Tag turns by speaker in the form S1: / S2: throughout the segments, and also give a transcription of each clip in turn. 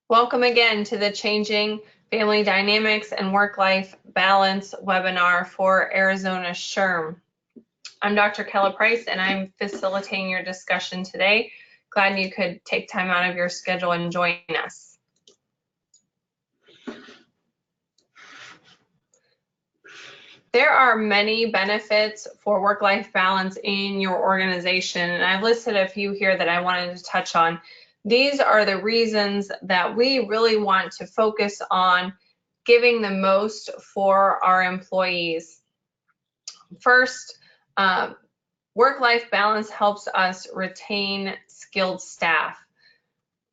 S1: Welcome again to the Changing Family Dynamics and Work-Life Balance webinar for Arizona SHRM. I'm Dr. Kella Price and I'm facilitating your discussion today. Glad you could take time out of your schedule and join us. There are many benefits for work-life balance in your organization, and I've listed a few here that I wanted to touch on. These are the reasons that we really want to focus on giving the most for our employees. First, work-life balance helps us retain skilled staff.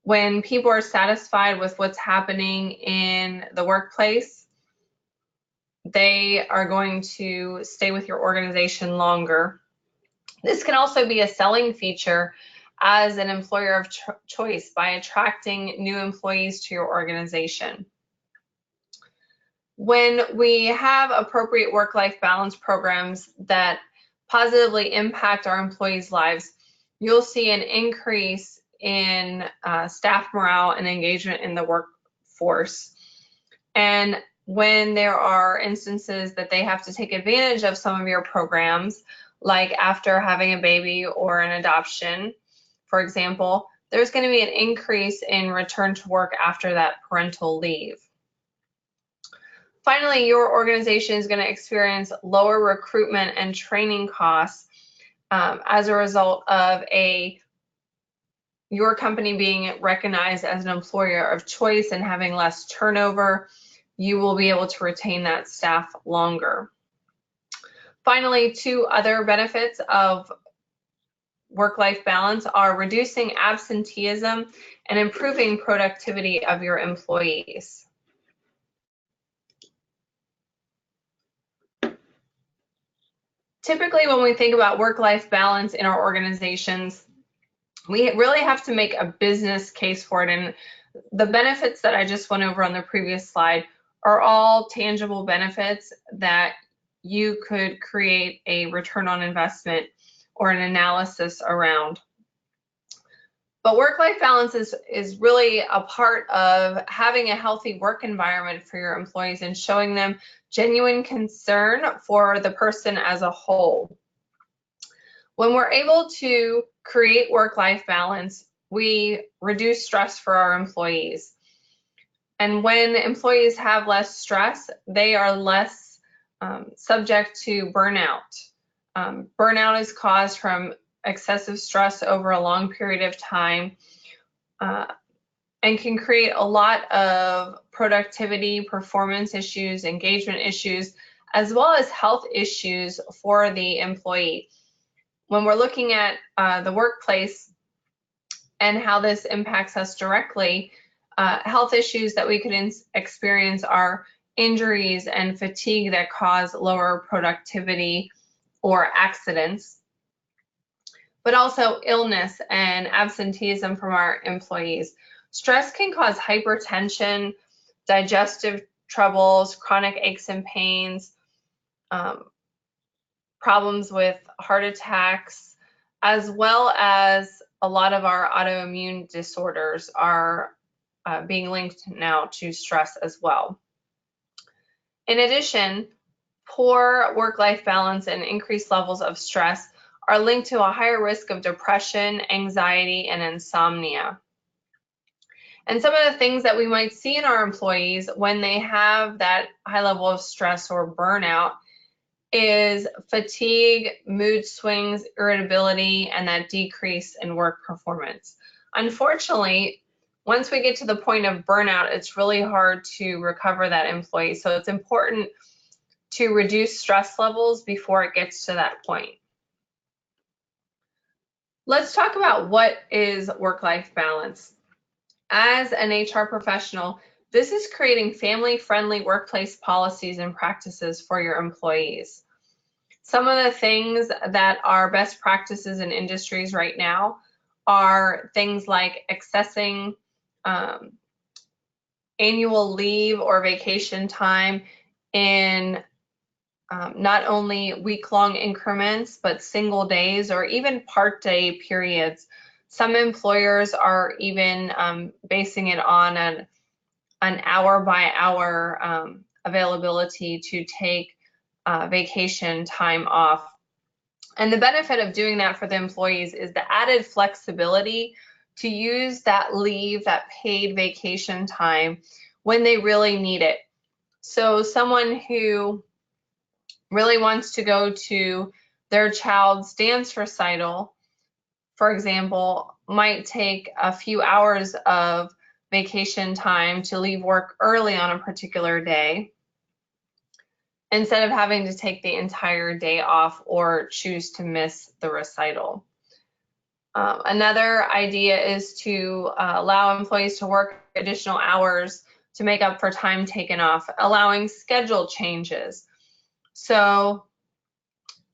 S1: When people are satisfied with what's happening in the workplace, they are going to stay with your organization longer. This can also be a selling feature as an employer of choice by attracting new employees to your organization. When we have appropriate work-life balance programs that positively impact our employees' lives, you'll see an increase in staff morale and engagement in the workforce. And when there are instances that they have to take advantage of some of your programs, like after having a baby or an adoption, for example, there's going to be an increase in return to work after that parental leave. Finally, your organization is going to experience lower recruitment and training costs as a result of your company being recognized as an employer of choice and having less turnover. You will be able to retain that staff longer. Finally, two other benefits of work-life balance are reducing absenteeism and improving productivity of your employees. Typically, when we think about work-life balance in our organizations, we really have to make a business case for it. And the benefits that I just went over on the previous slide are all tangible benefits that you could create a return on investment or an analysis around. But work-life balance is really a part of having a healthy work environment for your employees and showing them genuine concern for the person as a whole. When we're able to create work-life balance, we reduce stress for our employees. And when employees have less stress, they are less subject to burnout. Burnout is caused from excessive stress over a long period of time and can create a lot of productivity, performance issues, engagement issues, as well as health issues for the employee. When we're looking at the workplace and how this impacts us directly, health issues that we could experience are injuries and fatigue that cause lower productivity or accidents, but also illness and absenteeism from our employees. Stress can cause hypertension, digestive troubles, chronic aches and pains, problems with heart attacks, as well as a lot of our autoimmune disorders are being linked now to stress as well. In addition, poor work-life balance and increased levels of stress are linked to a higher risk of depression, anxiety, and insomnia. And some of the things that we might see in our employees when they have that high level of stress or burnout is fatigue, mood swings, irritability, and that decrease in work performance. Unfortunately, once we get to the point of burnout, it's really hard to recover that employee. So it's important to reduce stress levels before it gets to that point. Let's talk about what is work-life balance. As an HR professional, this is creating family-friendly workplace policies and practices for your employees. Some of the things that are best practices in industries right now are things like accessing annual leave or vacation time in not only week-long increments, but single days or even part-day periods. Some employers are even basing it on an hour by hour availability to take vacation time off. And the benefit of doing that for the employees is the added flexibility to use that leave, that paid vacation time when they really need it. So someone who really wants to go to their child's dance recital, for example, might take a few hours of vacation time to leave work early on a particular day instead of having to take the entire day off or choose to miss the recital. Another idea is to allow employees to work additional hours to make up for time taken off, allowing schedule changes. So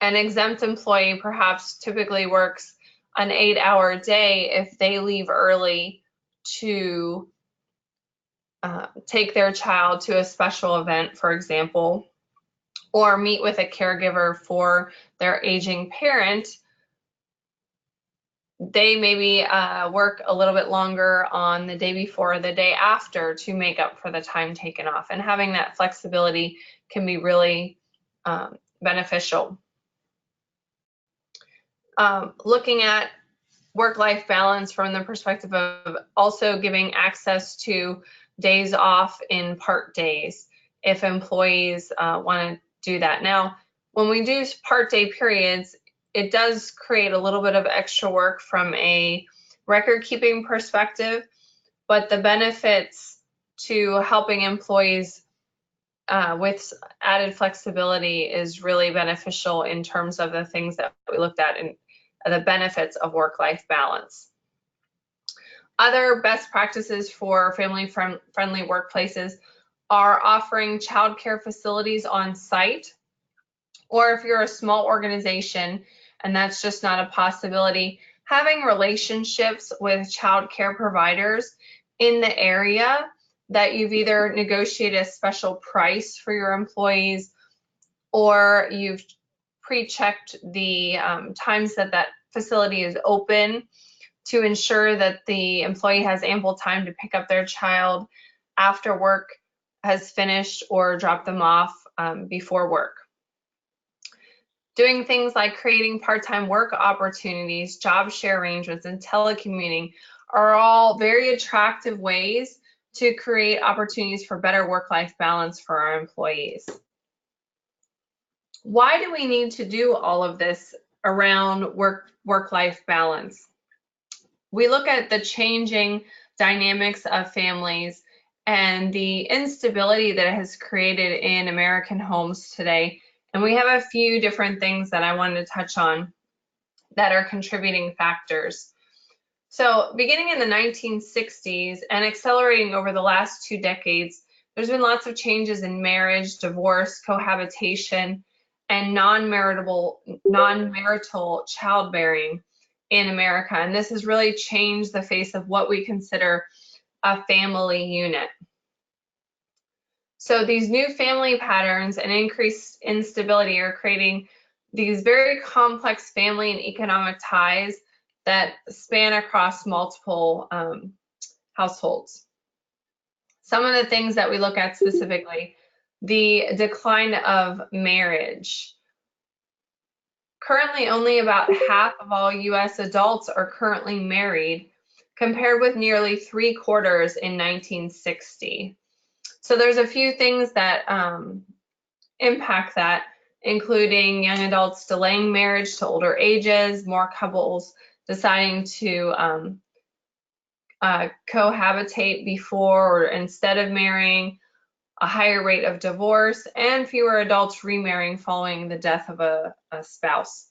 S1: an exempt employee perhaps typically works an 8-hour day if they leave early to take their child to a special event, for example, or meet with a caregiver for their aging parent. They maybe work a little bit longer on the day before or the day after to make up for the time taken off. And having that flexibility can be really beneficial. Looking at work-life balance from the perspective of also giving access to days off in part days if employees want to do that. Now, when we do part day periods, it does create a little bit of extra work from a record keeping perspective, but the benefits to helping employees with added flexibility is really beneficial in terms of the things that we looked at in the benefits of work-life balance. Other best practices for family-friendly workplaces are offering childcare facilities on site, or if you're a small organization and that's just not a possibility, having relationships with childcare providers in the area that you've either negotiated a special price for your employees or you've pre-checked the times that that facility is open to ensure that the employee has ample time to pick up their child after work has finished or drop them off before work. Doing things like creating part-time work opportunities, job share arrangements, and telecommuting are all very attractive ways to create opportunities for better work-life balance for our employees. Why do we need to do all of this around work-life balance? We look at the changing dynamics of families and the instability that it has created in American homes today. And we have a few different things that I wanted to touch on that are contributing factors. So beginning in the 1960s and accelerating over the last 2 decades, there's been lots of changes in marriage, divorce, cohabitation, and non-marital childbearing in America. And this has really changed the face of what we consider a family unit. So these new family patterns and increased instability are creating these very complex family and economic ties that span across multiple households. Some of the things that we look at specifically, the decline of marriage. Currently, only about half of all US adults are currently married, compared with nearly 3/4 in 1960. So there's a few things that impact that, including young adults delaying marriage to older ages, more couples deciding to cohabitate before or instead of marrying, a higher rate of divorce, and fewer adults remarrying following the death of a spouse.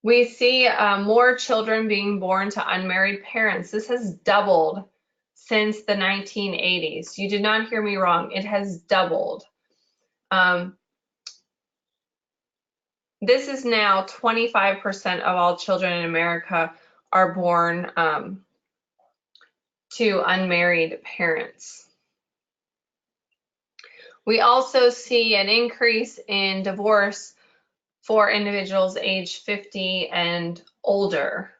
S1: We see more children being born to unmarried parents. This has doubled since the 1980s. You did not hear me wrong. It has doubled. This is now 25% of all children in America are born to unmarried parents. We also see an increase in divorce for individuals age 50 and older.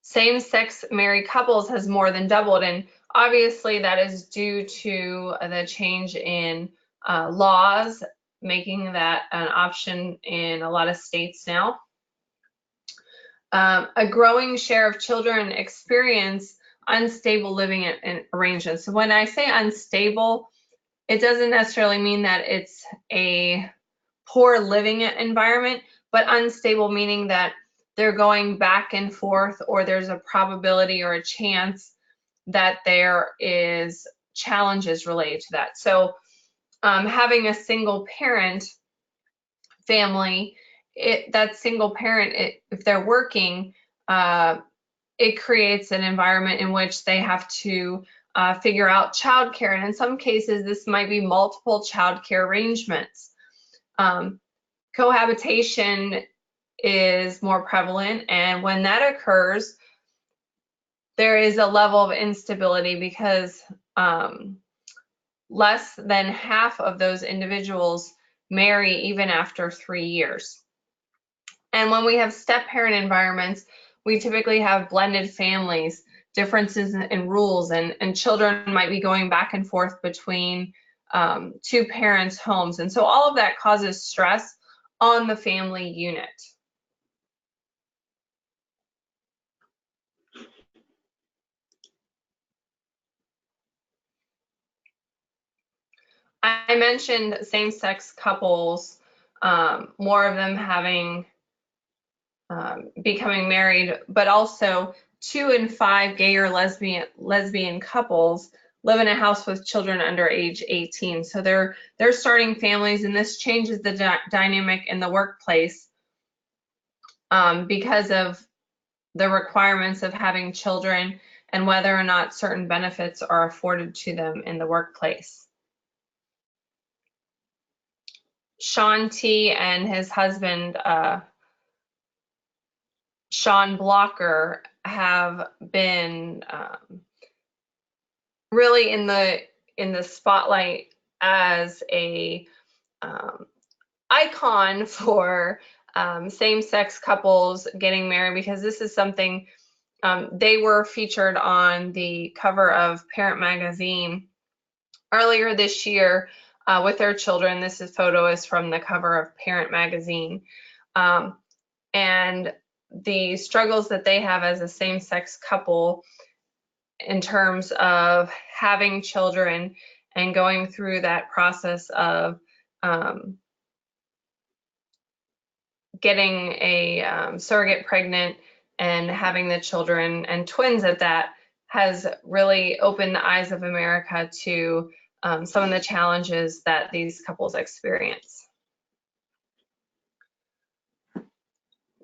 S1: Same-sex married couples has more than doubled, and obviously that is due to the change in laws, making that an option in a lot of states now. A growing share of children experience unstable living arrangements. So when I say unstable, it doesn't necessarily mean that it's a poor living environment, but unstable meaning that they're going back and forth, or there's a probability or a chance that there is challenges related to that. So having a single parent family, that single parent, if they're working, it creates an environment in which they have to figure out childcare. And in some cases, this might be multiple childcare arrangements. Cohabitation is more prevalent, and when that occurs, there is a level of instability because less than half of those individuals marry even after 3 years. And when we have step-parent environments, we typically have blended families, differences in rules, and children might be going back and forth between two parents' homes. And so all of that causes stress on the family unit. I mentioned same-sex couples, more of them having becoming married, but also 2 in 5 gay or lesbian couples live in a house with children under age 18. So they're starting families, and this changes the dynamic in the workplace because of the requirements of having children and whether or not certain benefits are afforded to them in the workplace. Sean T. and his husband, Sean Blocker, have been really in the spotlight as a icon for same-sex couples getting married, because this is something they were featured on the cover of Parent Magazine earlier this year with their children. This photo is from the cover of Parent Magazine. And the struggles that they have as a same-sex couple in terms of having children and going through that process of getting a surrogate pregnant and having the children and twins at that has really opened the eyes of America to some of the challenges that these couples experience.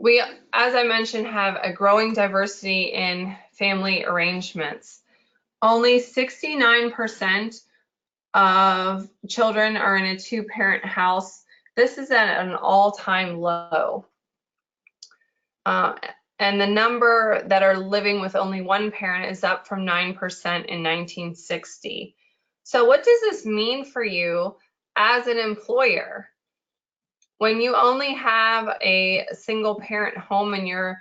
S1: We, as I mentioned, have a growing diversity in family arrangements. Only 69% of children are in a 2-parent house. This is at an all-time low. And the number that are living with only 1 parent is up from 9% in 1960. So what does this mean for you as an employer? When you only have a single parent home and you're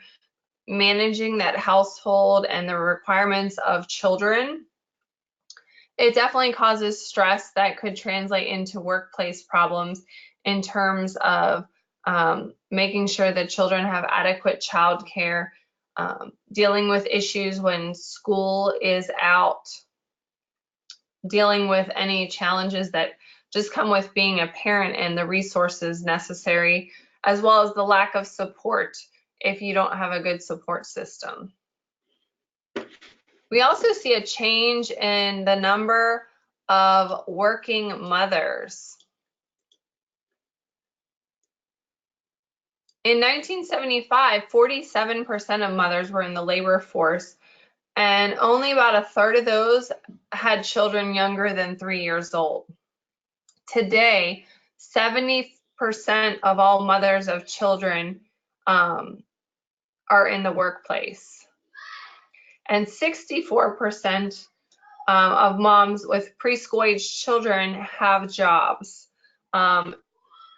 S1: managing that household and the requirements of children, it definitely causes stress that could translate into workplace problems in terms of making sure that children have adequate childcare, dealing with issues when school is out, dealing with any challenges that just come with being a parent and the resources necessary, as well as the lack of support if you don't have a good support system. We also see a change in the number of working mothers. In 1975, 47% of mothers were in the labor force, and only about a third of those had children younger than 3 years old. Today, 70% of all mothers of children are in the workplace, and 64% of moms with preschool age children have jobs.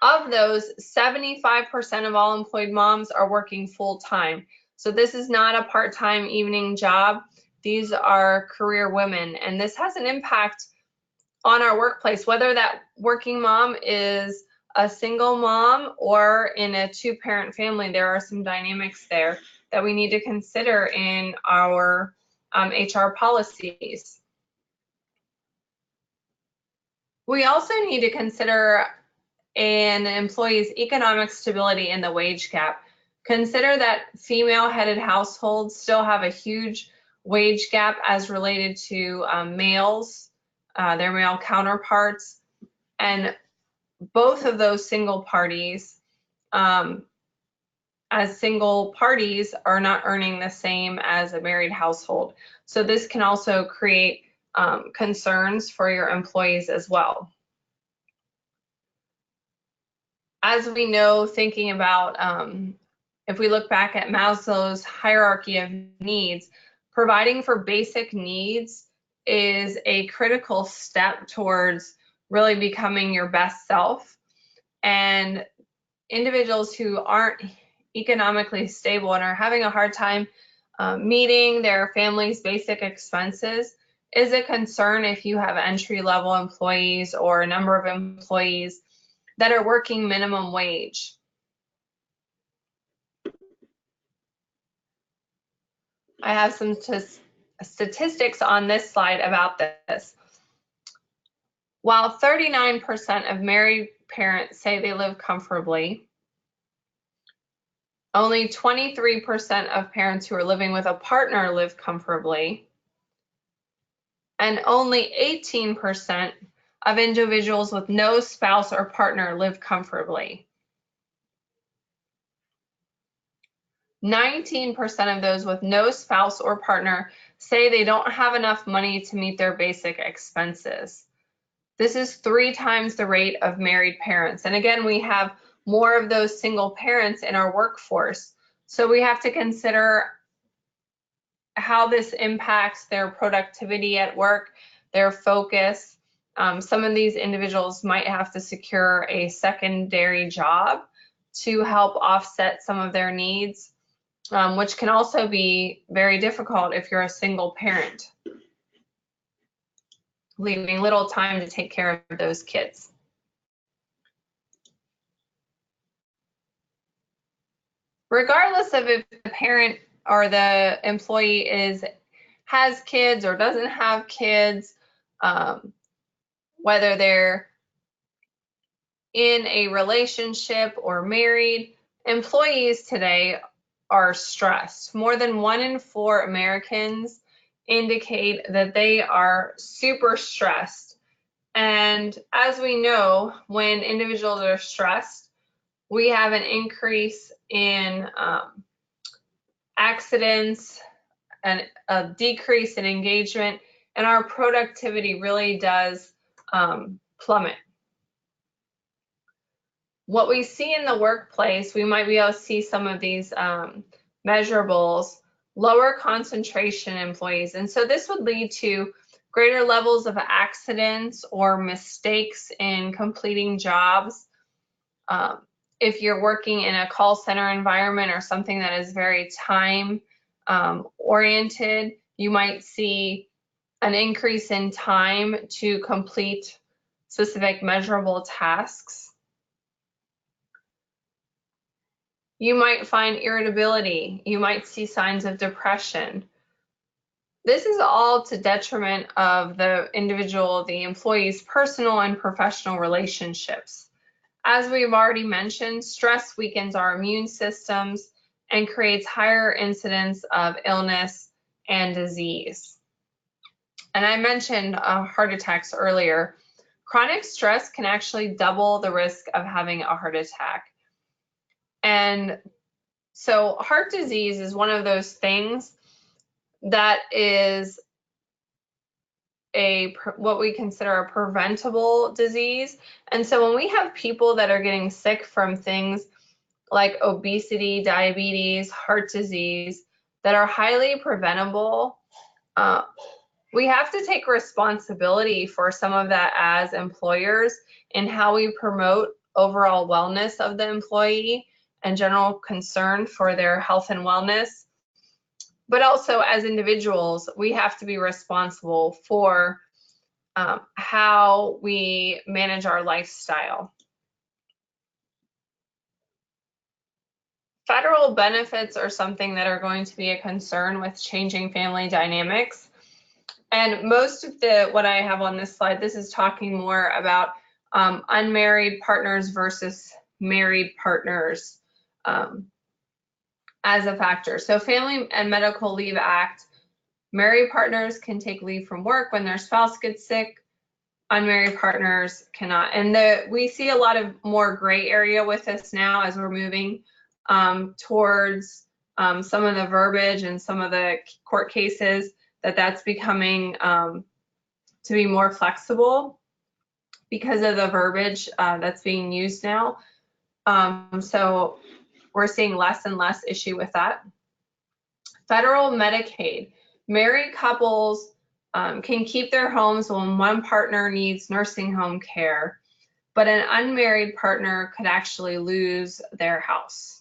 S1: Of those, 75% of all employed moms are working full-time. So this is not a part-time evening job. These are career women, and this has an impact on our workplace, whether that working mom is a single mom or in a two-parent family. There are some dynamics there that we need to consider in our HR policies. We also need to consider an employee's economic stability in the wage gap. Consider that female-headed households still have a huge wage gap as related to males, their male counterparts, and both of those single parties, as single parties, are not earning the same as a married household. So this can also create concerns for your employees as well. As we know, thinking about, if we look back at Maslow's hierarchy of needs, providing for basic needs is a critical step towards really becoming your best self. And individuals who aren't economically stable and are having a hard time meeting their family's basic expenses is a concern if you have entry-level employees or a number of employees that are working minimum wage. I have some statistics on this slide about this. While 39% of married parents say they live comfortably, only 23% of parents who are living with a partner live comfortably, and only 18% of individuals with no spouse or partner live comfortably. 19% of those with no spouse or partner say they don't have enough money to meet their basic expenses. This is 3 times the rate of married parents. And again, we have more of those single parents in our workforce. So we have to consider how this impacts their productivity at work, their focus. Some of these individuals might have to secure a secondary job to help offset some of their needs, which can also be very difficult if you're a single parent, leaving little time to take care of those kids. Regardless of if the parent or the employee has kids or doesn't have kids, whether they're in a relationship or married, employees today are stressed. More than 1 in 4 Americans indicate that they are super stressed. And as we know, when individuals are stressed, we have an increase in accidents and a decrease in engagement, and our productivity really does plummet. What we see in the workplace, we might be able to see some of these measurables, lower concentration employees. And so this would lead to greater levels of accidents or mistakes in completing jobs. If you're working in a call center environment or something that is very time oriented, you might see an increase in time to complete specific measurable tasks. You might find irritability. You might see signs of depression. This is all to detriment of the individual, the employee's personal and professional relationships. As we've already mentioned, stress weakens our immune systems and creates higher incidence of illness and disease. And I mentioned heart attacks earlier. Chronic stress can actually double the risk of having a heart attack. And so heart disease is one of those things that is what we consider a preventable disease. And so when we have people that are getting sick from things like obesity, diabetes, heart disease that are highly preventable, we have to take responsibility for some of that as employers in how we promote overall wellness of the employee and general concern for their health and wellness. But also as individuals, we have to be responsible for how we manage our lifestyle. Federal benefits are something that are going to be a concern with changing family dynamics. And most of what I have on this slide, this is talking more about unmarried partners versus married partners as a factor. So Family and Medical Leave Act, married partners can take leave from work when their spouse gets sick. Unmarried partners cannot. And we see a lot of more gray area with this now as we're moving towards some of the verbiage and some of the court cases, that's becoming to be more flexible because of the verbiage that's being used now. So we're seeing less and less issue with that. Federal Medicaid. Married couples can keep their homes when one partner needs nursing home care, but an unmarried partner could actually lose their house.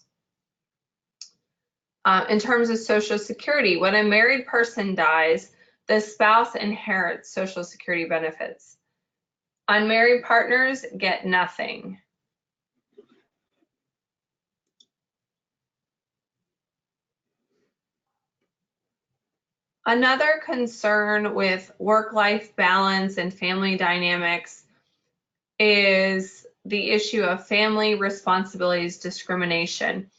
S1: In terms of Social Security, when a married person dies, the spouse inherits Social Security benefits. Unmarried partners get nothing. Another concern with work-life balance and family dynamics is the issue of family responsibilities discrimination.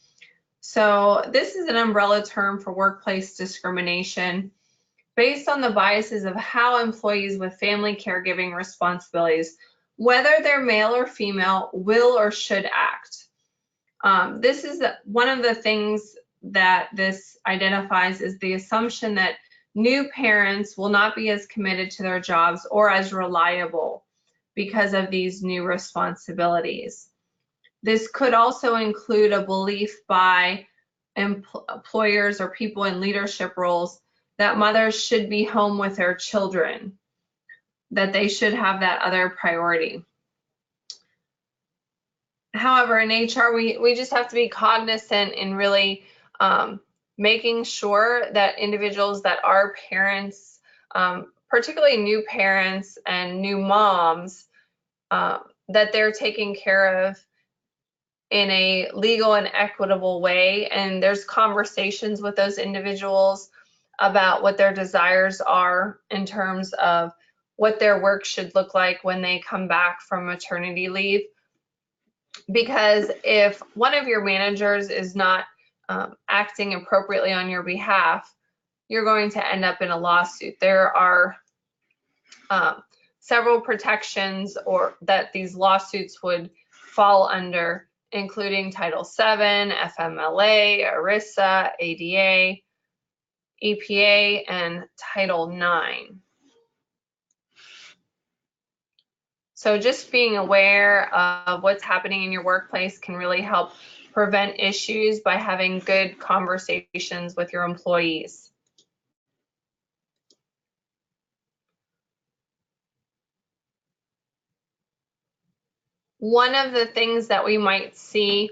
S1: So this is an umbrella term for workplace discrimination based on the biases of how employees with family caregiving responsibilities, whether they're male or female, will or should act. This is one of the things that this identifies is the assumption that new parents will not be as committed to their jobs or as reliable because of these new responsibilities. This could also include a belief by employers or people in leadership roles that mothers should be home with their children, that they should have that other priority. However, in HR, we just have to be cognizant in really making sure that individuals that are parents, particularly new parents and new moms, that they're taken care of in a legal and equitable way. And there's conversations with those individuals about what their desires are in terms of what their work should look like when they come back from maternity leave. Because if one of your managers is not acting appropriately on your behalf, you're going to end up in a lawsuit. There are several protections that these lawsuits would fall under, including Title VII, FMLA, ERISA, ADA, EPA, and Title IX. So just being aware of what's happening in your workplace can really help prevent issues by having good conversations with your employees. One of the things that we might see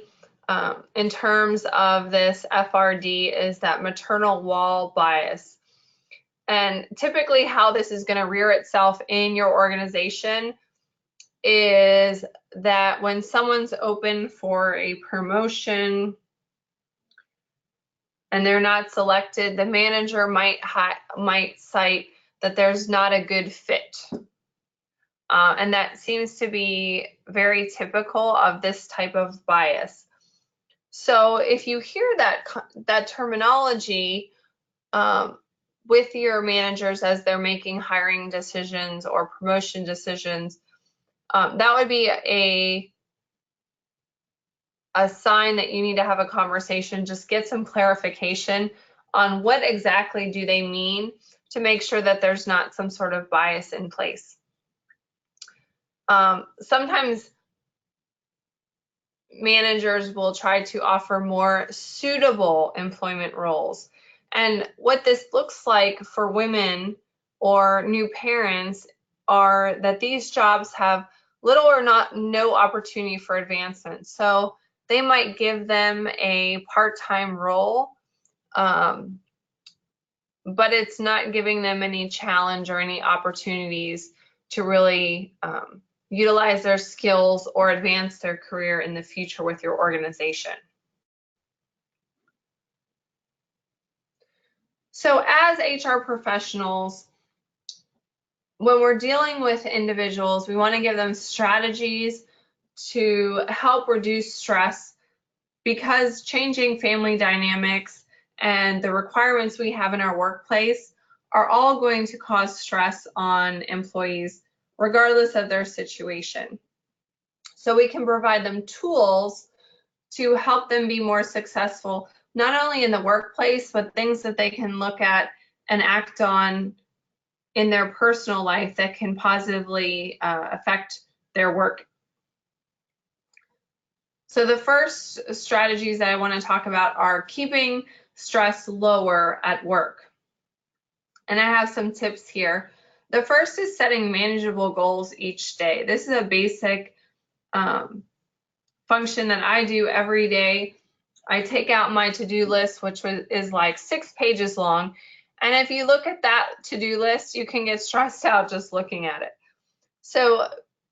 S1: in terms of this FRD is that maternal wall bias. And typically how this is going to rear itself in your organization is that when someone's open for a promotion and they're not selected, the manager might cite that there's not a good fit. And that seems to be very typical of this type of bias. So if you hear that terminology with your managers as they're making hiring decisions or promotion decisions, that would be a sign that you need to have a conversation, just get some clarification on what exactly do they mean to make sure that there's not some sort of bias in place. Sometimes managers will try to offer more suitable employment roles. And what this looks like for women or new parents are that these jobs have little or no opportunity for advancement. So they might give them a part-time role, but it's not giving them any challenge or any opportunities to really utilize their skills or advance their career in the future with your organization. So as HR professionals, when we're dealing with individuals, we want to give them strategies to help reduce stress, because changing family dynamics and the requirements we have in our workplace are all going to cause stress on employees, regardless of their situation. So we can provide them tools to help them be more successful, not only in the workplace, but things that they can look at and act on in their personal life that can positively affect their work. So the first strategies that I want to talk about are keeping stress lower at work. And I have some tips here. The first is setting manageable goals each day. This is a basic function that I do every day. I take out my to-do list, which is like 6 pages long. And if you look at that to-do list, you can get stressed out just looking at it. So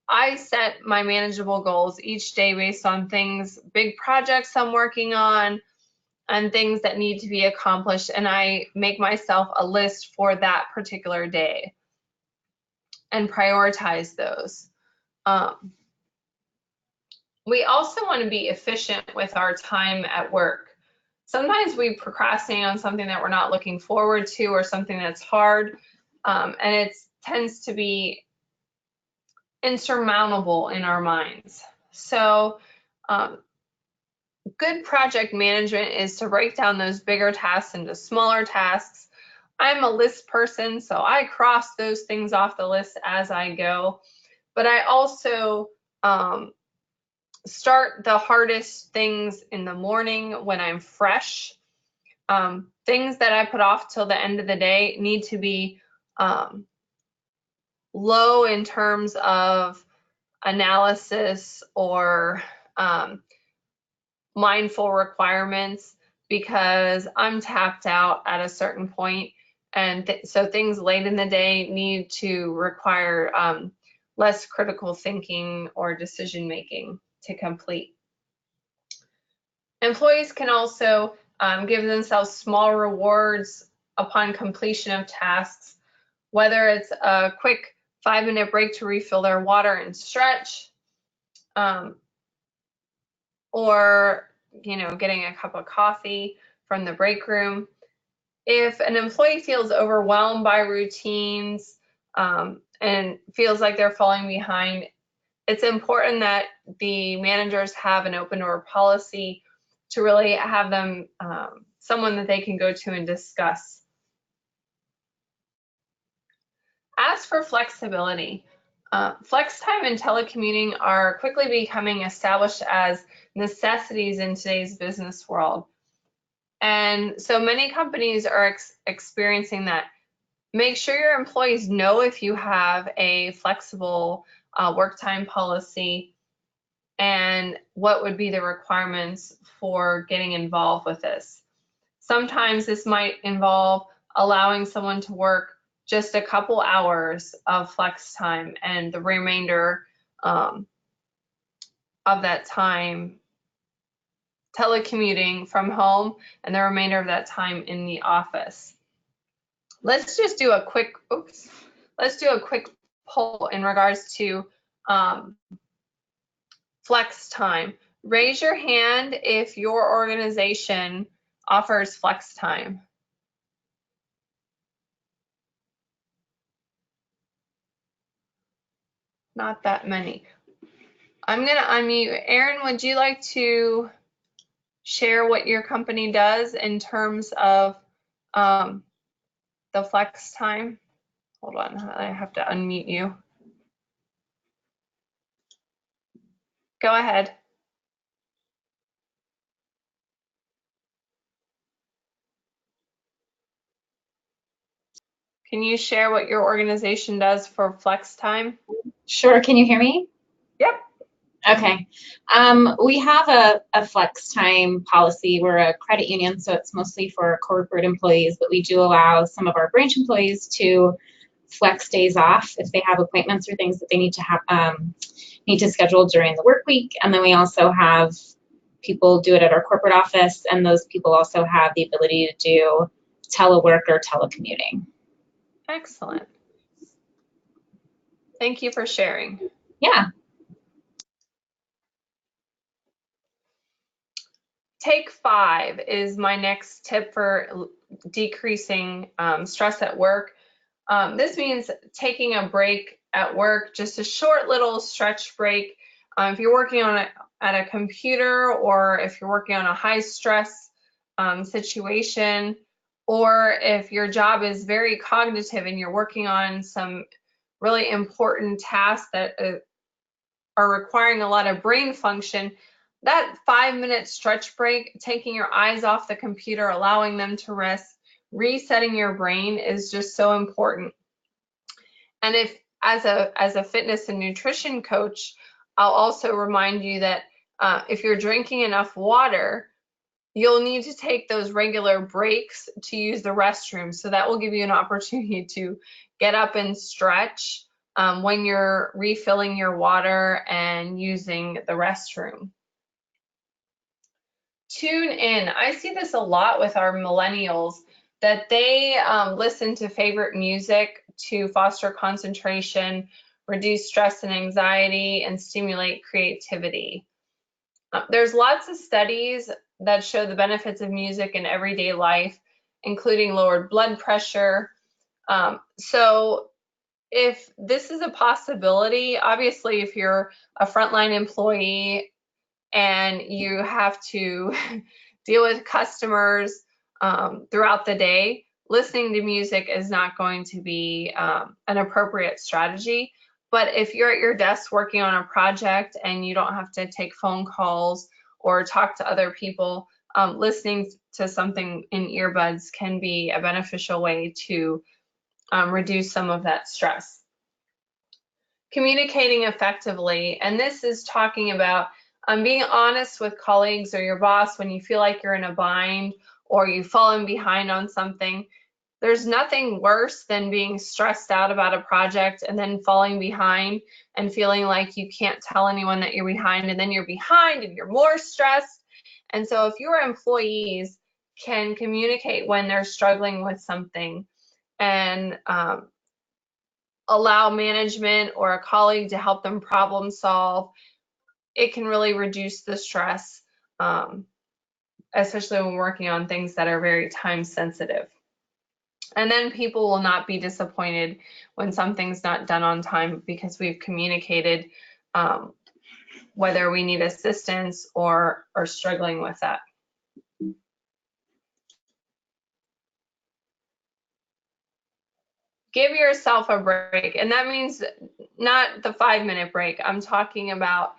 S1: I set my manageable goals each day based on things, big projects I'm working on, and things that need to be accomplished. And I make myself a list for that particular day and prioritize those. We also want to be efficient with our time at work. Sometimes we procrastinate on something that we're not looking forward to, or something that's hard, and it tends to be insurmountable in our minds. So good project management is to break down those bigger tasks into smaller tasks. I'm a list person, so I cross those things off the list as I go, but I also start the hardest things in the morning when I'm fresh. Things that I put off till the end of the day need to be low in terms of analysis or mindful requirements, because I'm tapped out at a certain point, and so things late in the day need to require less critical thinking or decision making to complete. Employees can also give themselves small rewards upon completion of tasks, whether it's a quick 5-minute break to refill their water and stretch, or getting a cup of coffee from the break room. If an employee feels overwhelmed by routines and feels like they're falling behind, it's important that the managers have an open door policy to really have them someone that they can go to and discuss. As for flexibility, flex time and telecommuting are quickly becoming established as necessities in today's business world. And so many companies are experiencing that. Make sure your employees know if you have a flexible work time policy and what would be the requirements for getting involved with this. Sometimes this might involve allowing someone to work just a couple hours of flex time and the remainder of that time telecommuting from home, and the remainder of that time in the office. Let's just do a quick poll in regards to flex time. Raise your hand if your organization offers flex time. Not that many. I'm going to unmute. Erin, would you like to share what your company does in terms of the flex time? Hold on, I have to unmute you. Go ahead. Can you share what your organization does for flex time?
S2: Sure. Can you hear me?
S1: Yep.
S2: Okay. We have a flex time policy. We're a credit union, so it's mostly for corporate employees, but we do allow some of our branch employees to flex days off if they have appointments or things that they need to have need to schedule during the work week. And then we also have people do it at our corporate office, and those people also have the ability to do telework or telecommuting.
S1: Excellent. Thank you for sharing.
S2: Yeah.
S1: Take 5 is my next tip for decreasing stress at work. This means taking a break at work, just a short little stretch break. If you're working at a computer, or if you're working on a high stress situation, or if your job is very cognitive and you're working on some really important tasks that are requiring a lot of brain function, that 5-minute stretch break, taking your eyes off the computer, allowing them to rest, resetting your brain is just so important. And if, as a fitness and nutrition coach, I'll also remind you that if you're drinking enough water, you'll need to take those regular breaks to use the restroom. So that will give you an opportunity to get up and stretch when you're refilling your water and using the restroom. Tune in. I see this a lot with our millennials, that they listen to favorite music to foster concentration, reduce stress and anxiety, and stimulate creativity. There's lots of studies that show the benefits of music in everyday life, including lowered blood pressure. So if this is a possibility, obviously if you're a frontline employee and you have to deal with customers throughout the day, listening to music is not going to be an appropriate strategy. But if you're at your desk working on a project and you don't have to take phone calls or talk to other people, listening to something in earbuds can be a beneficial way to reduce some of that stress. Communicating effectively, and this is talking about being honest with colleagues or your boss when you feel like you're in a bind or you've fallen behind on something. There's nothing worse than being stressed out about a project and then falling behind and feeling like you can't tell anyone that you're behind, and then you're behind and you're more stressed. And so if your employees can communicate when they're struggling with something and allow management or a colleague to help them problem solve, it can really reduce the stress, especially when working on things that are very time sensitive. And then people will not be disappointed when something's not done on time because we've communicated whether we need assistance or are struggling with that. Give yourself a break, and that means not the 5-minute break. I'm talking about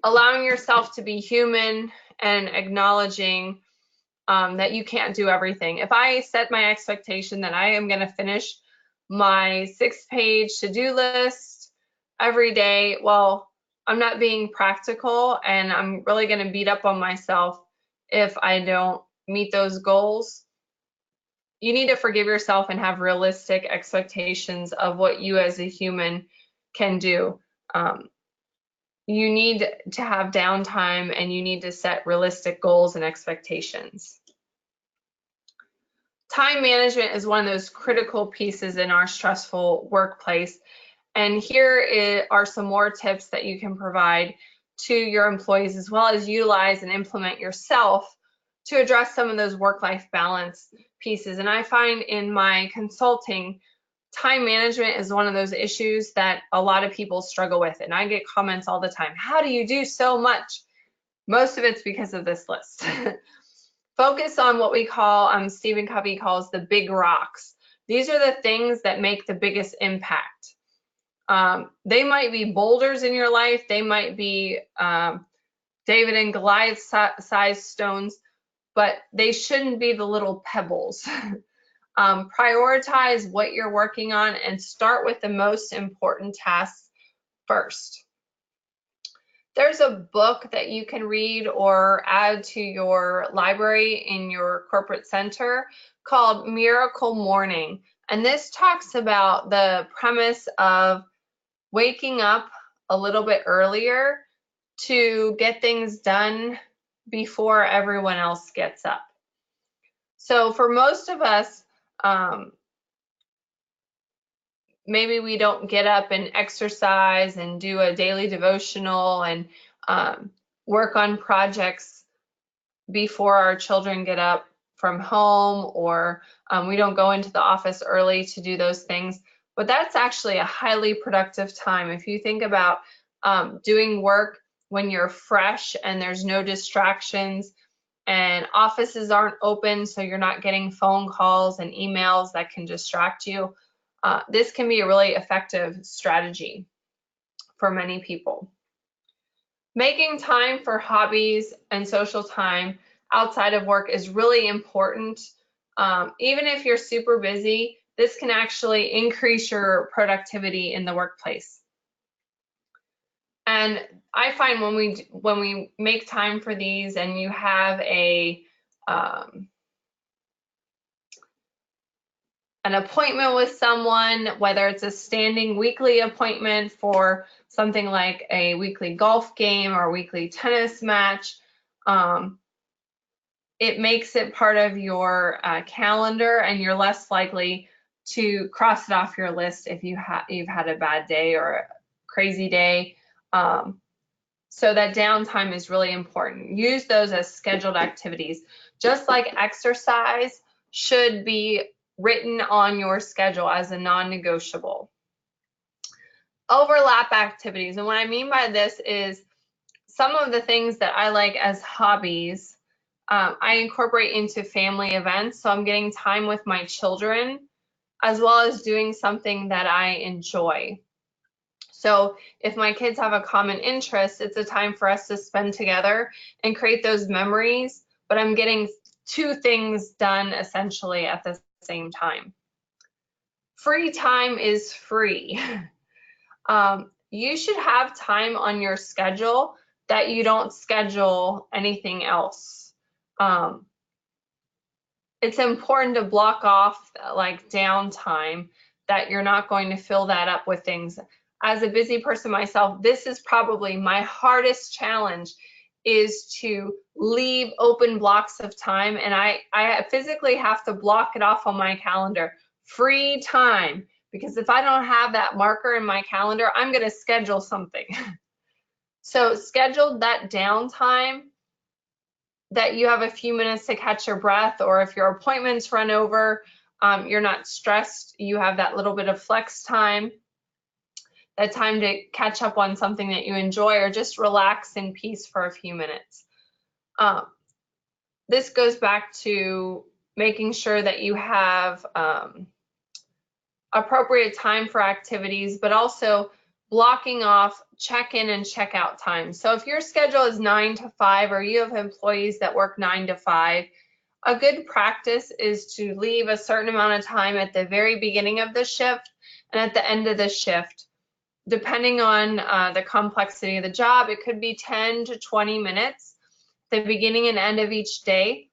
S1: allowing yourself to be human and acknowledging that you can't do everything. If I set my expectation that I am going to finish my 6-page to-do list every day, well, I'm not being practical, and I'm really going to beat up on myself if I don't meet those goals. You need to forgive yourself and have realistic expectations of what you as a human can do. You need to have downtime, and you need to set realistic goals and expectations. Time management is one of those critical pieces in our stressful workplace. And here are some more tips that you can provide to your employees, as well as utilize and implement yourself to address some of those work-life balance pieces. And I find in my consulting, time management is one of those issues that a lot of people struggle with. And I get comments all the time, how do you do so much? Most of it's because of this list. Focus on what we call, Stephen Covey calls the big rocks. These are the things that make the biggest impact. They might be boulders in your life. They might be David and Goliath size stones, but they shouldn't be the little pebbles. Prioritize what you're working on and start with the most important tasks first. There's a book that you can read or add to your library in your corporate center called Miracle Morning. And this talks about the premise of waking up a little bit earlier to get things done before everyone else gets up. So for most of us, maybe we don't get up and exercise and do a daily devotional and work on projects before our children get up from home, or we don't go into the office early to do those things. But that's actually a highly productive time. If you think about doing work when you're fresh and there's no distractions and offices aren't open, so you're not getting phone calls and emails that can distract you, this can be a really effective strategy for many people. Making time for hobbies and social time outside of work is really important. Even if you're super busy, this can actually increase your productivity in the workplace. And I find when we make time for these and you have an appointment with someone, whether it's a standing weekly appointment for something like a weekly golf game or weekly tennis match, it makes it part of your calendar, and you're less likely to cross it off your list if you've had a bad day or a crazy day. So that downtime is really important. Use those as scheduled activities. Just like exercise should be written on your schedule as a non-negotiable. Overlap activities, and what I mean by this is some of the things that I like as hobbies, I incorporate into family events, so I'm getting time with my children as well as doing something that I enjoy. So if my kids have a common interest, it's a time for us to spend together and create those memories, but I'm getting two things done essentially at the same time. Free time is free. You should have time on your schedule that you don't schedule anything else. It's important to block off like downtime, that you're not going to fill that up with things. As a busy person myself, this is probably my hardest challenge, is to leave open blocks of time, and I physically have to block it off on my calendar. Free time, because if I don't have that marker in my calendar, I'm going to schedule something. So schedule that downtime, that you have a few minutes to catch your breath, or if your appointments run over, you're not stressed, you have that little bit of flex time, that time to catch up on something that you enjoy, or just relax in peace for a few minutes. This goes back to making sure that you have appropriate time for activities, but also blocking off check-in and check-out time. So if your schedule is 9 to 5, or you have employees that work 9 to 5, a good practice is to leave a certain amount of time at the very beginning of the shift and at the end of the shift. Depending on the complexity of the job, it could be 10 to 20 minutes, the beginning and end of each day.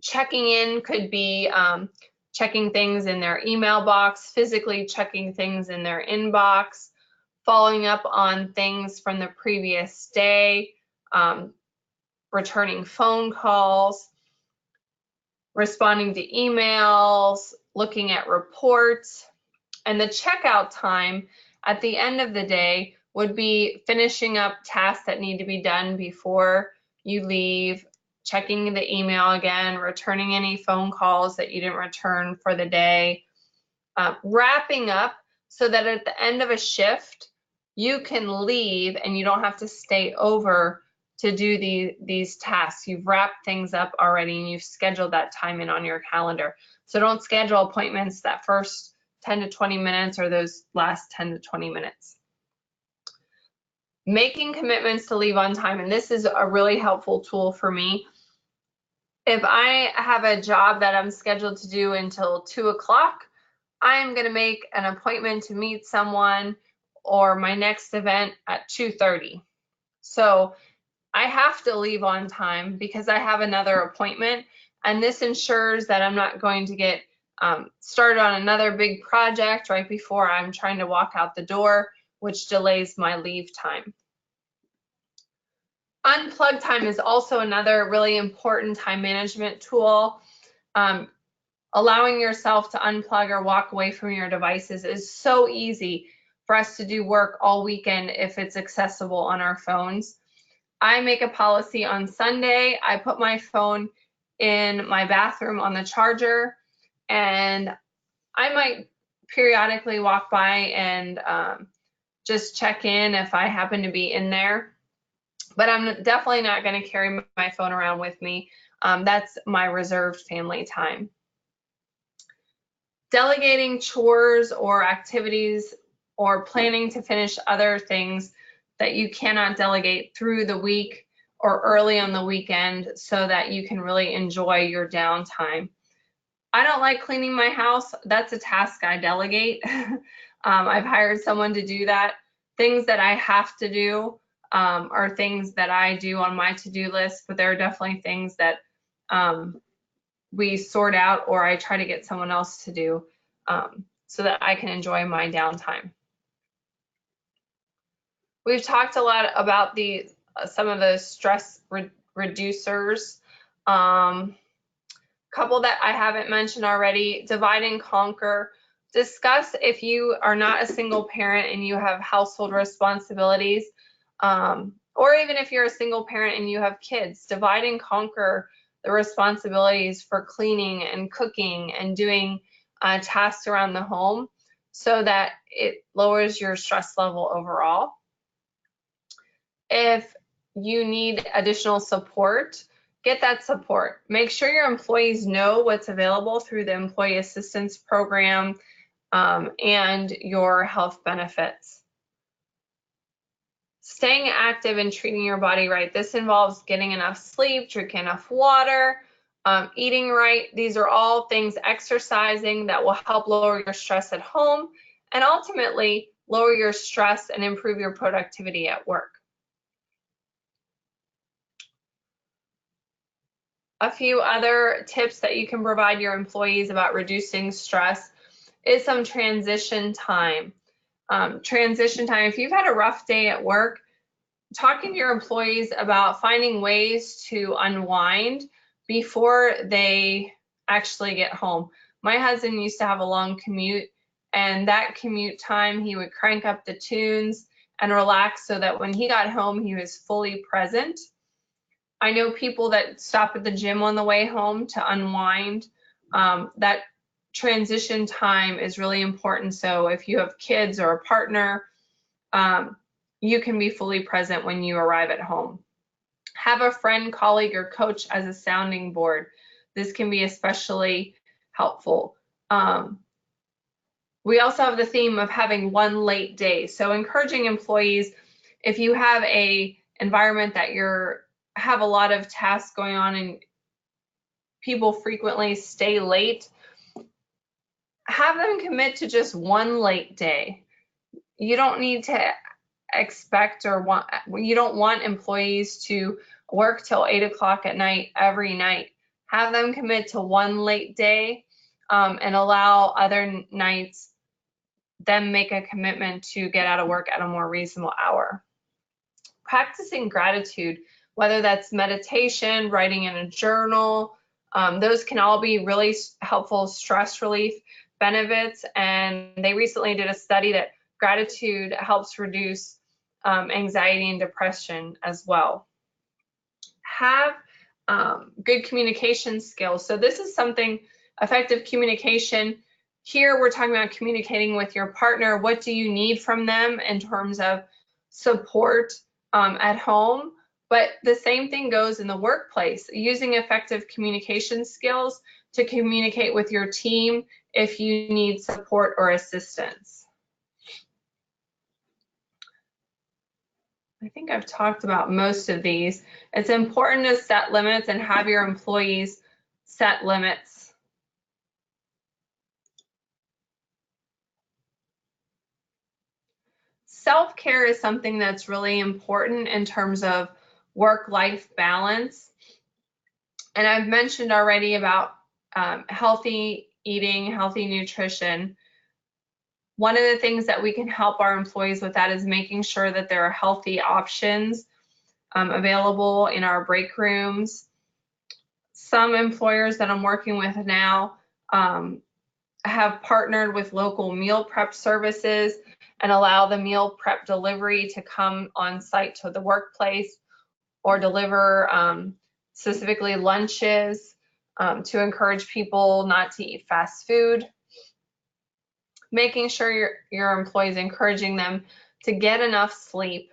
S1: Checking in could be checking things in their email box, physically checking things in their inbox, following up on things from the previous day, returning phone calls, responding to emails, looking at reports. And the checkout time at the end of the day would be finishing up tasks that need to be done before you leave, checking the email again, returning any phone calls that you didn't return for the day, wrapping up so that at the end of a shift, you can leave and you don't have to stay over to do these tasks. You've wrapped things up already and you've scheduled that time in on your calendar. So don't schedule appointments that first 10 to 20 minutes or those last 10 to 20 minutes. Making commitments to leave on time, and this is a really helpful tool for me. If I have a job that I'm scheduled to do until 2 o'clock, I'm going to make an appointment to meet someone or my next event at 2:30. So I have to leave on time because I have another appointment, and this ensures that I'm not going to get started on another big project right before I'm trying to walk out the door, which delays my leave time. Unplug time is also another really important time management tool. Allowing yourself to unplug or walk away from your devices is so easy for us to do work all weekend if it's accessible on our phones. I make a policy on Sunday. I put my phone in my bathroom on the charger, and I might periodically walk by and just check in if I happen to be in there. But I'm definitely not going to carry my phone around with me. That's my reserved family time. Delegating chores or activities or planning to finish other things that you cannot delegate through the week or early on the weekend so that you can really enjoy your downtime. I don't like cleaning my house. That's a task I delegate. I've hired someone to do that. Things that I have to do are things that I do on my to-do list, but there are definitely things that we sort out or I try to get someone else to do so that I can enjoy my downtime. We've talked a lot about some of the stress reducers. Couple that I haven't mentioned already, divide and conquer. Discuss if you are not a single parent and you have household responsibilities, or even if you're a single parent and you have kids, divide and conquer the responsibilities for cleaning and cooking and doing tasks around the home so that it lowers your stress level overall. If you need additional support, get that support. Make sure your employees know what's available through the Employee Assistance Program and your health benefits. Staying active and treating your body right. This involves getting enough sleep, drinking enough water, eating right. These are all things, exercising, that will help lower your stress at home and ultimately lower your stress and improve your productivity at work. A few other tips that you can provide your employees about reducing stress is some transition time. Transition time, if you've had a rough day at work, talking to your employees about finding ways to unwind before they actually get home. My husband used to have a long commute, and that commute time he would crank up the tunes and relax so that when he got home he was fully present. I know people that stop at the gym on the way home to unwind. That transition time is really important. So if you have kids or a partner, you can be fully present when you arrive at home. Have a friend, colleague, or coach as a sounding board. This can be especially helpful. We also have the theme of having one late day. So encouraging employees, if you have a environment that have a lot of tasks going on and people frequently stay late, have them commit to just one late day. You don't need to expect you don't want employees to work till 8 o'clock at night every night. Have them commit to one late day and allow other nights them make a commitment to get out of work at a more reasonable hour. Practicing gratitude, whether that's meditation, writing in a journal, those can all be really helpful stress relief benefits. And they recently did a study that gratitude helps reduce anxiety and depression as well. Have good communication skills. So this is something, effective communication. Here we're talking about communicating with your partner. What do you need from them in terms of support at home? But the same thing goes in the workplace, using effective communication skills to communicate with your team if you need support or assistance. I think I've talked about most of these. It's important to set limits and have your employees set limits. self-care is something that's really important in terms of work-life balance. And I've mentioned already about healthy eating, healthy nutrition. One of the things that we can help our employees with that is making sure that there are healthy options available in our break rooms. Some employers that I'm working with now have partnered with local meal prep services and allow the meal prep delivery to come on site to the workplace, or deliver specifically lunches to encourage people not to eat fast food. Making sure your employees, encouraging them to get enough sleep,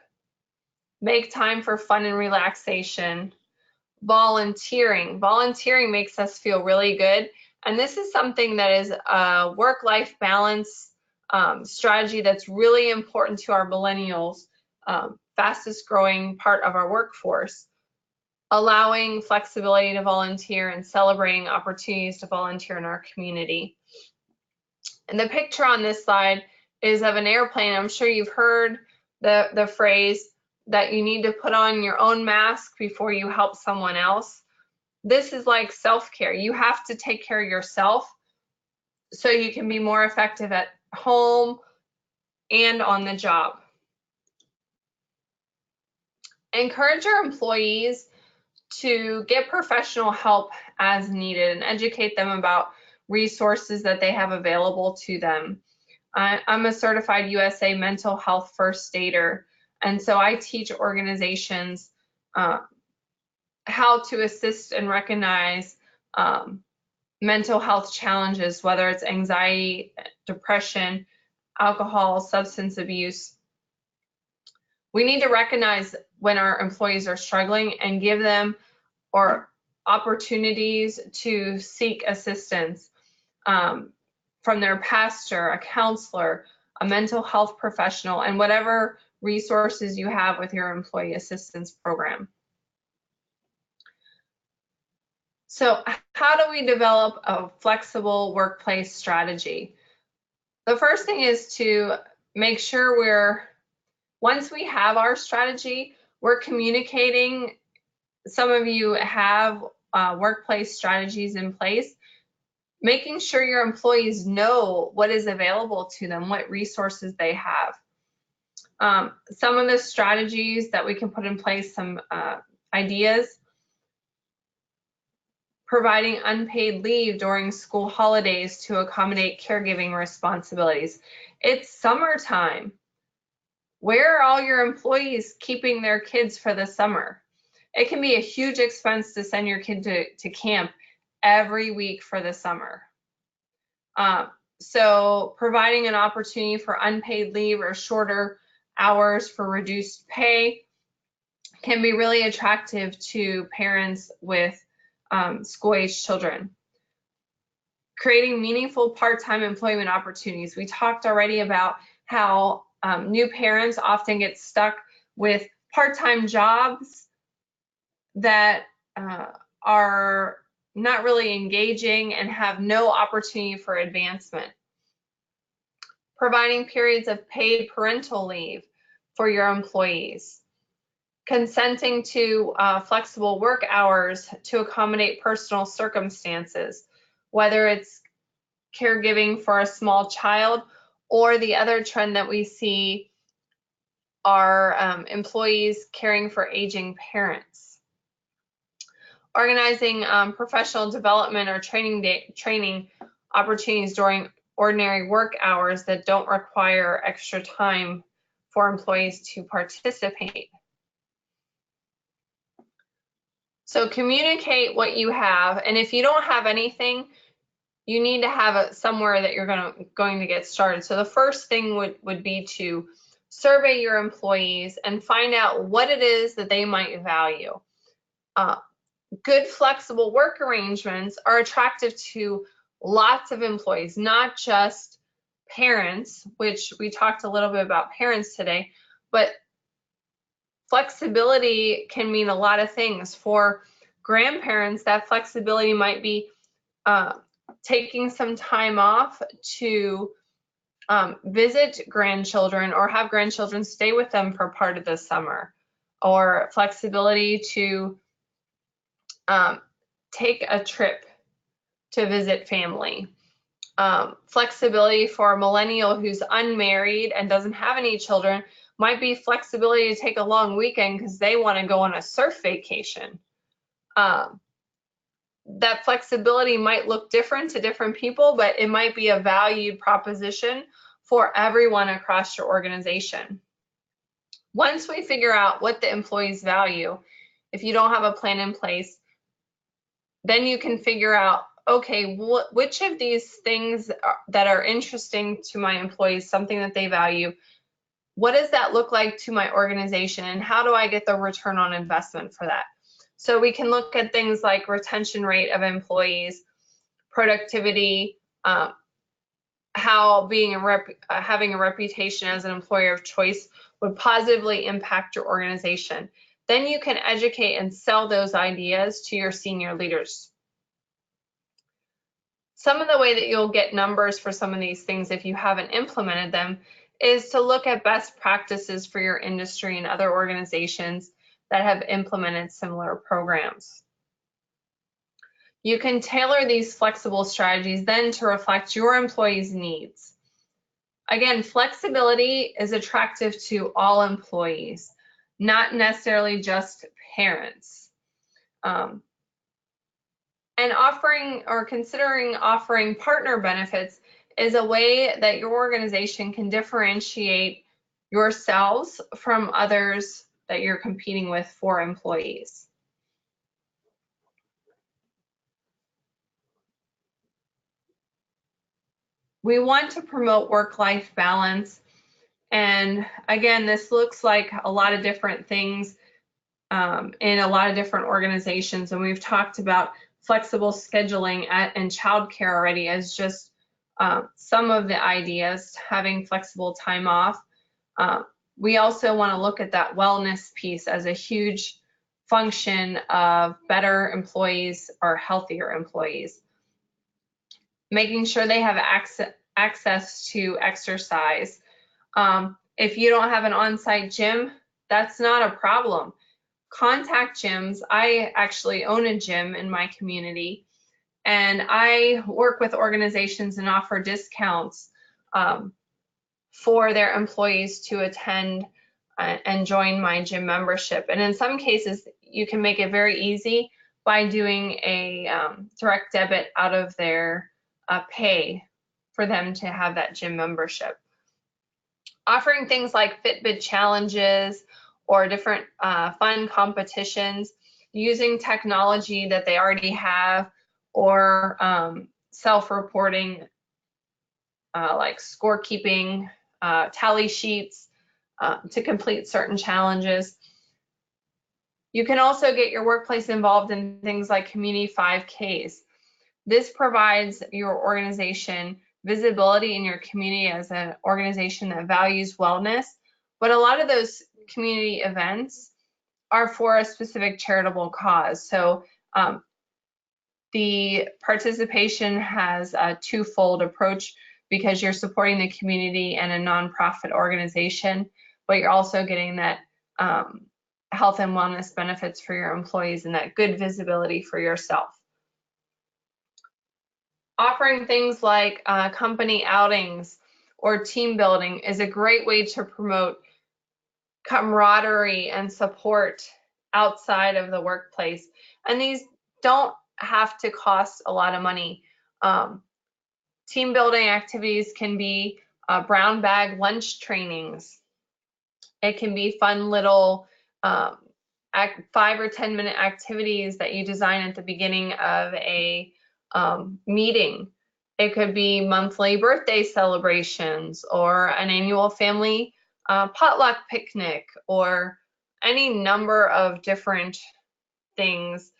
S1: make time for fun and relaxation. Volunteering makes us feel really good, and this is something that is a work-life balance strategy that's really important to our millennials, fastest growing part of our workforce. Allowing flexibility to volunteer and celebrating opportunities to volunteer in our community. And the picture on this slide is of an airplane. I'm sure you've heard the phrase that you need to put on your own mask before you help someone else. This is like self-care. You have to take care of yourself so you can be more effective at home and on the job. Encourage your employees to get professional help as needed and educate them about resources that they have available to them. I'm a certified USA mental health first aider, and so I teach organizations how to assist and recognize mental health challenges, whether it's anxiety, depression, alcohol, substance abuse. We need to recognize when our employees are struggling and give them opportunities to seek assistance from their pastor, a counselor, a mental health professional, and whatever resources you have with your employee assistance program. So how do we develop a flexible workplace strategy? The first thing is to make sure once we have our strategy, we're communicating. Some of you have workplace strategies in place. Making sure your employees know what is available to them, what resources they have. Some of the strategies that we can put in place, some ideas. Providing unpaid leave during school holidays to accommodate caregiving responsibilities. It's summertime. Where are all your employees keeping their kids for the summer? It can be a huge expense to send your kid to camp every week for the summer. So providing an opportunity for unpaid leave or shorter hours for reduced pay can be really attractive to parents with school-age children. Creating meaningful part-time employment opportunities. We talked already about how new parents often get stuck with part-time jobs that are not really engaging and have no opportunity for advancement. Providing periods of paid parental leave for your employees. Consenting to flexible work hours to accommodate personal circumstances, whether it's caregiving for a small child, or the other trend that we see are employees caring for aging parents. Organizing professional development or training opportunities during ordinary work hours that don't require extra time for employees to participate. So communicate what you have, and if you don't have anything, you need to have somewhere that you're going to get started. So the first thing would be to survey your employees and find out what it is that they might value. Good flexible work arrangements are attractive to lots of employees, not just parents, which we talked a little bit about parents today, but flexibility can mean a lot of things. For grandparents, that flexibility might be taking some time off to Visit grandchildren or have grandchildren stay with them for part of the summer, or flexibility to take a trip to visit family. Flexibility for a millennial who's unmarried and doesn't have any children might be flexibility to take a long weekend because they want to go on a surf vacation. That flexibility might look different to different people, but it might be a valued proposition for everyone across your organization. Once we figure out what the employees value, if you don't have a plan in place, then you can figure out, okay, which of these things that are interesting to my employees, something that they value, what does that look like to my organization, and how do I get the return on investment for that? So we can look at things like retention rate of employees, productivity, how being having a reputation as an employer of choice would positively impact your organization. Then you can educate and sell those ideas to your senior leaders. Some of the way that you'll get numbers for some of these things if you haven't implemented them is to look at best practices for your industry and other organizations that have implemented similar programs. You can tailor these flexible strategies then to reflect your employees' needs. Again, flexibility is attractive to all employees, not necessarily just parents. And offering or considering offering partner benefits is a way that your organization can differentiate yourselves from others that you're competing with for employees. We want to promote work-life balance. And again, this looks like a lot of different things in a lot of different organizations. And we've talked about flexible scheduling and childcare already as just some of the ideas, having flexible time off. We also want to look at that wellness piece as a huge function of better employees or healthier employees. Making sure they have access to exercise. If you don't have an on-site gym, that's not a problem. Contact gyms. I actually own a gym in my community, and I work with organizations and offer discounts for their employees to attend and join my gym membership. And in some cases, you can make it very easy by doing a direct debit out of their pay for them to have that gym membership. Offering things like Fitbit challenges or different fun competitions, using technology that they already have, or self-reporting like scorekeeping, tally sheets to complete certain challenges. You can also get your workplace involved in things like community 5Ks. This provides your organization visibility in your community as an organization that values wellness, but a lot of those community events are for a specific charitable cause. So the participation has a twofold approach because you're supporting the community and a nonprofit organization, but you're also getting that health and wellness benefits for your employees and that good visibility for yourself. Offering things like company outings or team building is a great way to promote camaraderie and support outside of the workplace. And these don't have to cost a lot of money. Team building activities can be brown bag lunch trainings. It can be fun little 5 or 10 minute activities that you design at the beginning of a meeting. It could be monthly birthday celebrations or an annual family potluck picnic or any number of different things.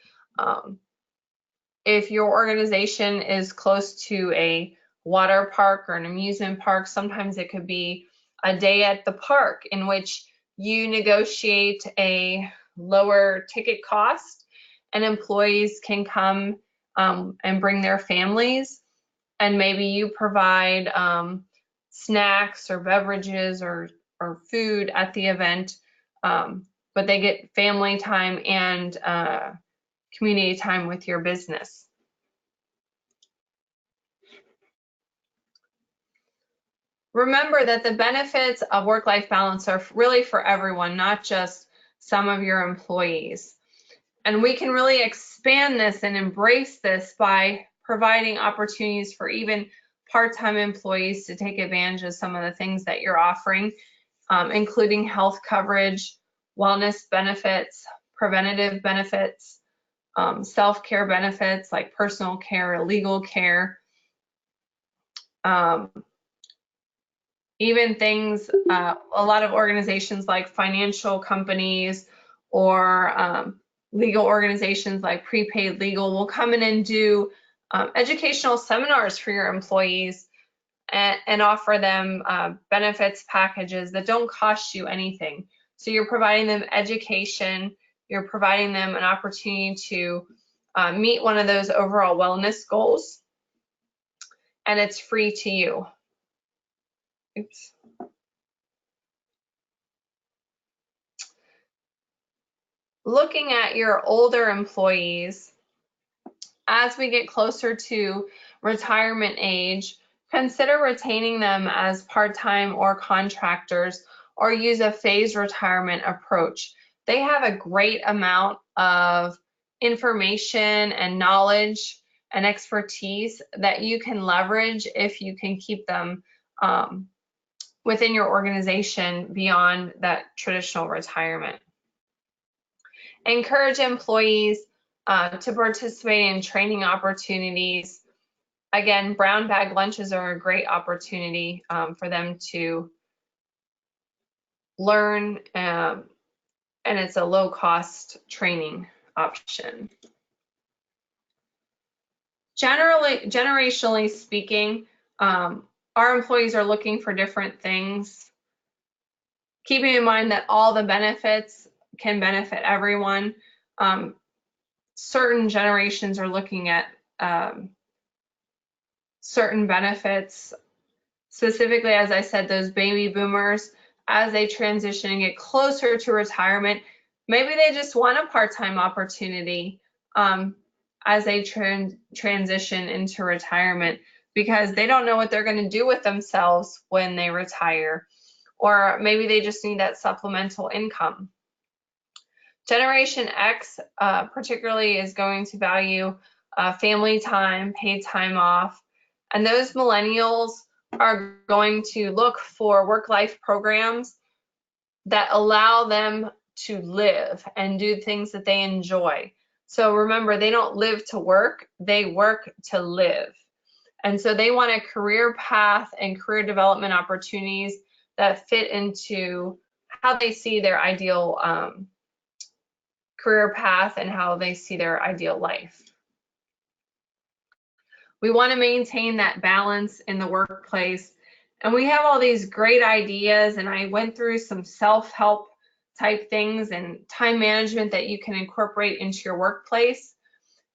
S1: If your organization is close to a water park or an amusement park, sometimes it could be a day at the park in which you negotiate a lower ticket cost and employees can come and bring their families, and maybe you provide snacks or beverages or food at the event, but they get family time and community time with your business. Remember that the benefits of work-life balance are really for everyone, not just some of your employees. And we can really expand this and embrace this by providing opportunities for even part-time employees to take advantage of some of the things that you're offering, including health coverage, wellness benefits, preventative benefits, self-care benefits like personal care, legal care, even things, a lot of organizations like financial companies or legal organizations like Prepaid Legal will come in and do educational seminars for your employees and offer them benefits packages that don't cost you anything. So you're providing them education, you're providing them an opportunity to meet one of those overall wellness goals, and it's free to you. Oops. Looking at your older employees, as we get closer to retirement age, consider retaining them as part-time or contractors, or use a phased retirement approach. They have a great amount of information and knowledge and expertise that you can leverage if you can keep them within your organization beyond that traditional retirement. Encourage employees to participate in training opportunities. Again, brown bag lunches are a great opportunity for them to learn, and it's a low-cost training option. Generationally speaking, our employees are looking for different things, keeping in mind that all the benefits can benefit everyone. Certain generations are looking at certain benefits, specifically, as I said, those baby boomers, as they transition and get closer to retirement, maybe they just want a part-time opportunity as they transition into retirement, because they don't know what they're going to do with themselves when they retire, or maybe they just need that supplemental income. Generation X particularly is going to value family time, paid time off, and those millennials are going to look for work-life programs that allow them to live and do things that they enjoy. So remember, they don't live to work, they work to live. And so they want a career path and career development opportunities that fit into how they see their ideal career path and how they see their ideal life. We want to maintain that balance in the workplace. And we have all these great ideas, and I went through some self-help type things and time management that you can incorporate into your workplace.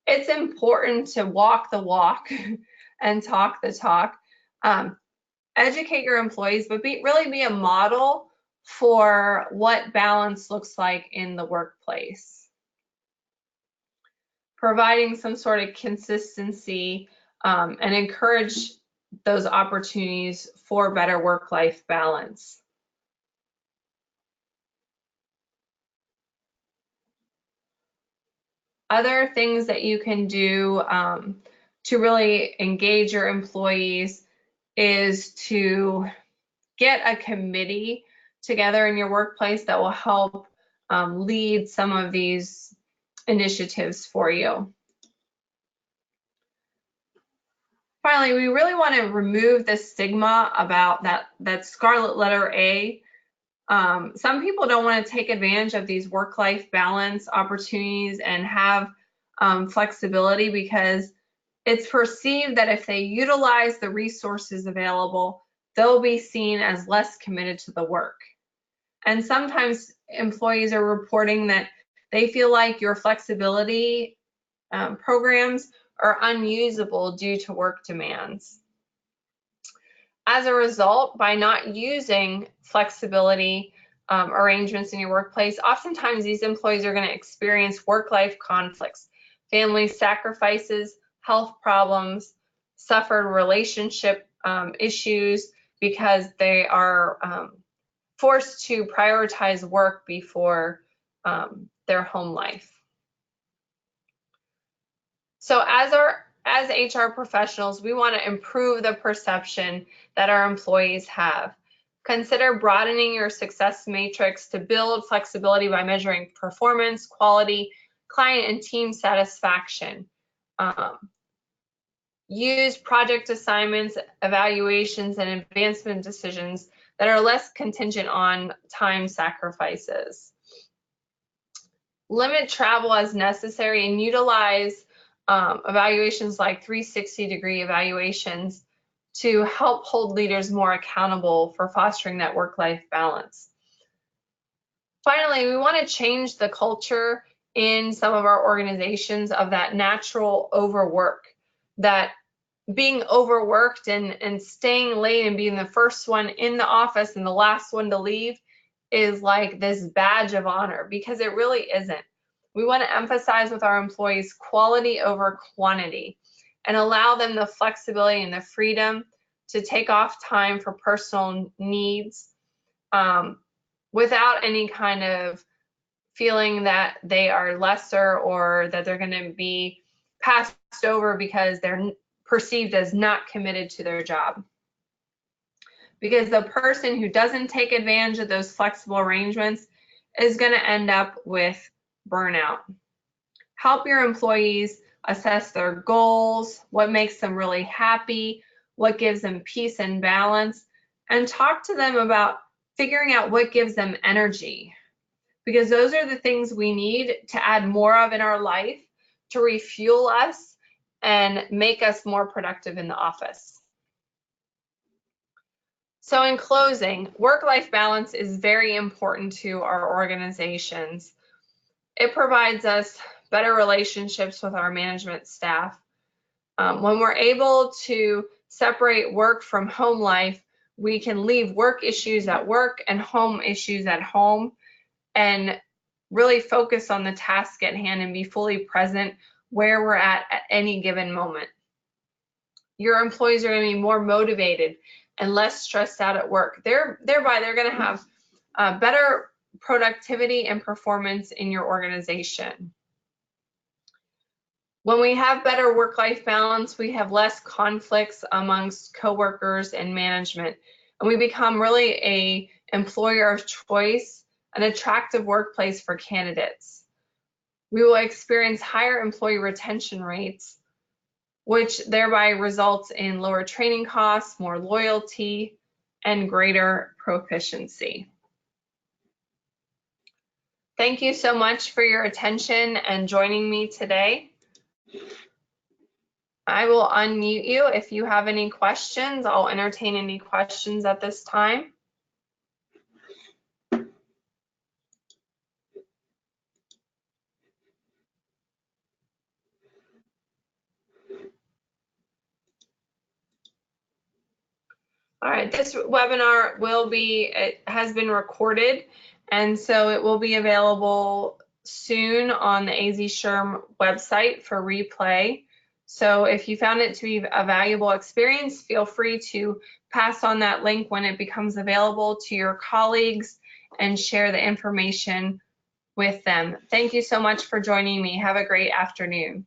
S1: It's important to walk the walk and talk the talk. Educate your employees, but really be a model for what balance looks like in the workplace. Providing some sort of consistency and encourage those opportunities for better work-life balance. Other things that you can do to really engage your employees is to get a committee together in your workplace that will help lead some of these initiatives for you. Finally, we really want to remove the stigma about that scarlet letter A. Some people don't want to take advantage of these work-life balance opportunities and have flexibility because it's perceived that if they utilize the resources available, they'll be seen as less committed to the work. And sometimes employees are reporting that they feel like your flexibility programs are unusable due to work demands. As a result, by not using flexibility arrangements in your workplace, oftentimes these employees are going to experience work-life conflicts, family sacrifices, health problems, suffered relationship issues because they are forced to prioritize work before their home life. So as HR professionals, we want to improve the perception that our employees have. Consider broadening your success matrix to build flexibility by measuring performance, quality, client and team satisfaction. Use project assignments, evaluations, and advancement decisions that are less contingent on time sacrifices. Limit travel as necessary and utilize evaluations like 360-degree evaluations to help hold leaders more accountable for fostering that work-life balance. Finally, we want to change the culture in some of our organizations of that natural overwork, that being overworked and staying late and being the first one in the office and the last one to leave is like this badge of honor, because it really isn't. We want to emphasize with our employees quality over quantity and allow them the flexibility and the freedom to take off time for personal needs without any kind of feeling that they are lesser or that they're going to be passed over because they're perceived as not committed to their job. Because the person who doesn't take advantage of those flexible arrangements is going to end up with burnout. Help your employees assess their goals, what makes them really happy, what gives them peace and balance, and talk to them about figuring out what gives them energy. Because those are the things we need to add more of in our life to refuel us and make us more productive in the office. So in closing, work-life balance is very important to our organizations. It provides us better relationships with our management staff. When we're able to separate work from home life, we can leave work issues at work and home issues at home and really focus on the task at hand and be fully present where we're at any given moment. Your employees are going to be more motivated and less stressed out at work. Thereby, they're going to have better productivity and performance in your organization. When we have better work-life balance, we have less conflicts amongst coworkers and management, and we become really an employer of choice, an attractive workplace for candidates. We will experience higher employee retention rates, which thereby results in lower training costs, more loyalty, and greater proficiency. Thank you so much for your attention and joining me today. I will unmute you if you have any questions. I'll entertain any questions at this time. All right, this webinar has been recorded, and so it will be available soon on the AZ SHRM website for replay. So if you found it to be a valuable experience, feel free to pass on that link when it becomes available to your colleagues and share the information with them. Thank you so much for joining me. Have a great afternoon.